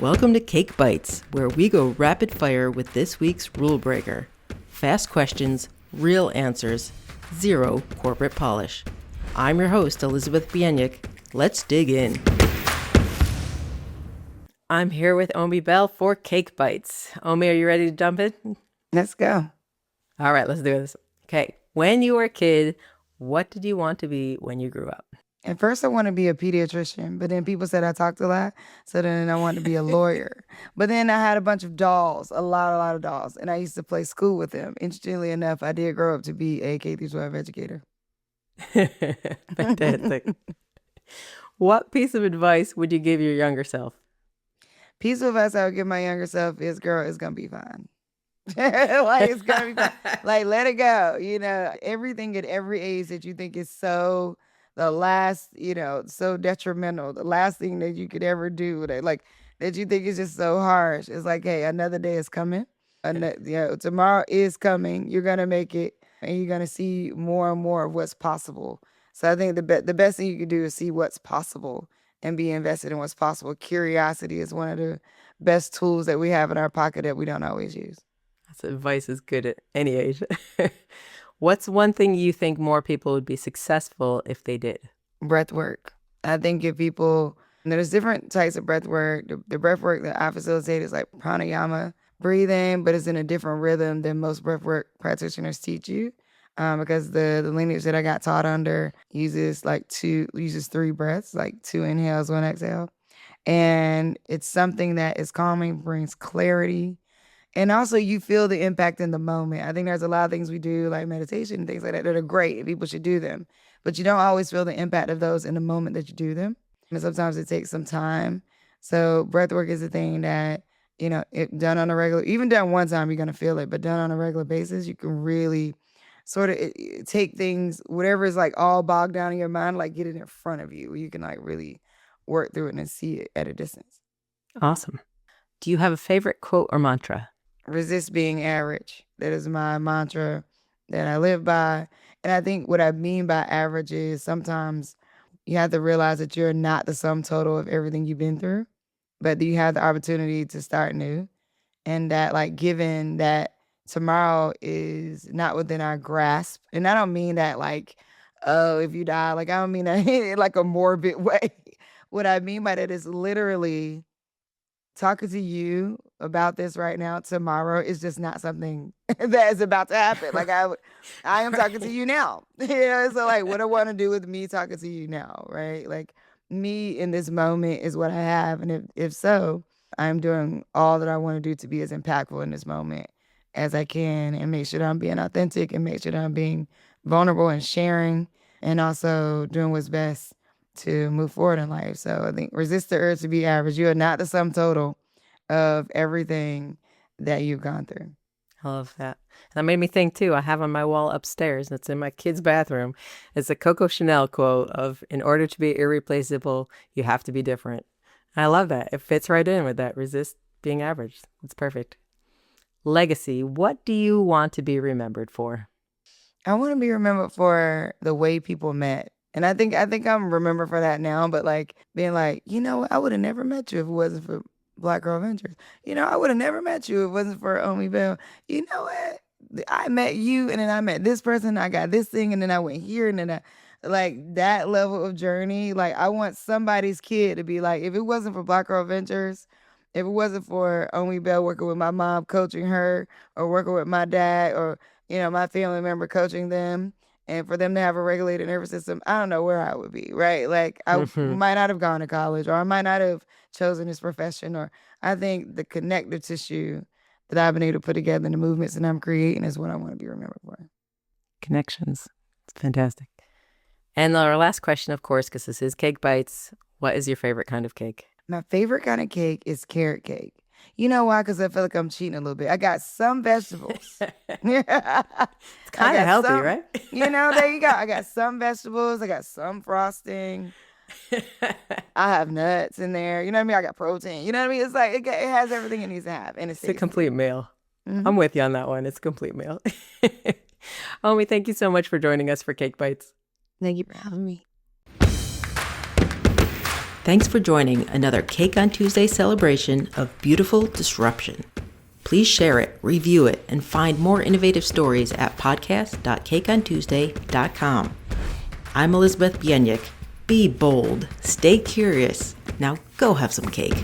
Welcome to Cake Bites, where we go rapid fire with this week's rule breaker. Fast questions, real answers, zero corporate polish. I'm your host, Elizabeth Bieniek. Let's dig in. I'm here with Omi Bell for Cake Bites. Omi, are you ready to jump in? Let's go. All right, let's do this. Okay, when you were a kid, what did you want to be when you grew up? At first, I wanted to be a pediatrician, but then people said I talked a lot, so then I wanted to be a lawyer. But then I had a bunch of dolls, a lot of dolls, and I used to play school with them. Interestingly enough, I did grow up to be a K-12 educator. Fantastic. What piece of advice would you give your younger self? Piece of advice I would give my younger self is, girl, it's gonna be fine. Like, it's gonna be fine. Like, let it go. You know, everything at every age that you think is so the last, so detrimental, the last thing that you could ever do, that you think is just so harsh. It's like, hey, another day is coming. Tomorrow is coming. You're gonna make it, and you're gonna see more and more of what's possible. So I think the best thing you can do is see what's possible and be invested in what's possible. Curiosity is one of the best tools that we have in our pocket that we don't always use. That's advice is good at any age. What's one thing you think more people would be successful if they did? Breath work. I think if people, there's different types of breath work. The breath work that I facilitate is like pranayama breathing, but it's in a different rhythm than most breath work practitioners teach you. Because the lineage that I got taught under uses three breaths, like 2 inhales, 1 exhale. And it's something that is calming, brings clarity. And also you feel the impact in the moment. I think there's a lot of things we do, like meditation and things like that are great and people should do them. But you don't always feel the impact of those in the moment that you do them. And sometimes it takes some time. So breath work is a thing that, it done on a regular, even done one time, you're going to feel it. But done on a regular basis, you can really sort of take things, whatever is like all bogged down in your mind, like get it in front of you. You can like really work through it and see it at a distance. Awesome. Do you have a favorite quote or mantra? Resist being average. That is my mantra that I live by. And I think what I mean by average is sometimes you have to realize that you're not the sum total of everything you've been through, but you have the opportunity to start new. And that, like, given that tomorrow is not within our grasp, and I don't mean that like, oh, if you die, like, I don't mean that in like a morbid way. What I mean by that is literally talking to you about this right now, tomorrow is just not something that is about to happen. Like I am talking to you now. So like what I want to do with me talking to you now, right? Like me in this moment is what I have. And if so, I'm doing all that I want to do to be as impactful in this moment as I can and make sure that I'm being authentic and make sure that I'm being vulnerable and sharing and also doing what's best to move forward in life. So I think resist the urge to be average. You are not the sum total of everything that you've gone through. I love that. That made me think too. I have on my wall upstairs, it's in my kid's bathroom. It's a Coco Chanel quote of, in order to be irreplaceable, you have to be different. I love that. It fits right in with that. Resist being average. It's perfect. Legacy. What do you want to be remembered for? I want to be remembered for the way people met. And I think I'm remembered for that now, but like being like, I would have never met you if it wasn't for Black Girl Ventures. I would have never met you if it wasn't for Omi Bell. You know what? I met you and then I met this person, I got this thing, and then I went here and then like that level of journey. Like I want somebody's kid to be like, if it wasn't for Black Girl Ventures, if it wasn't for Omi Bell working with my mom, coaching her, or working with my dad, or, my family member coaching them, and for them to have a regulated nervous system, I don't know where I would be, right? Like I might not have gone to college, or I might not have chosen this profession, or I think the connective tissue that I've been able to put together in the movements that I'm creating is what I want to be remembered for. Connections. It's fantastic. And our last question, of course, because this is Cake Bites. What is your favorite kind of cake? My favorite kind of cake is carrot cake. You know why? Because I feel like I'm cheating a little bit. I got some vegetables. It's kind of healthy, right? There you go. I got some vegetables. I got some frosting. I have nuts in there. You know what I mean? I got protein. You know what I mean? It's like it has everything it needs to have. And it's a complete meal. Mm-hmm. I'm with you on that one. It's a complete meal. Omi, thank you so much for joining us for Cake Bites. Thank you for having me. Thanks for joining another Cake on Tuesday celebration of beautiful disruption. Please share it, review it, and find more innovative stories at podcast.cakeontuesday.com. I'm Elizabeth Bienik. Be bold, stay curious. Now go have some cake.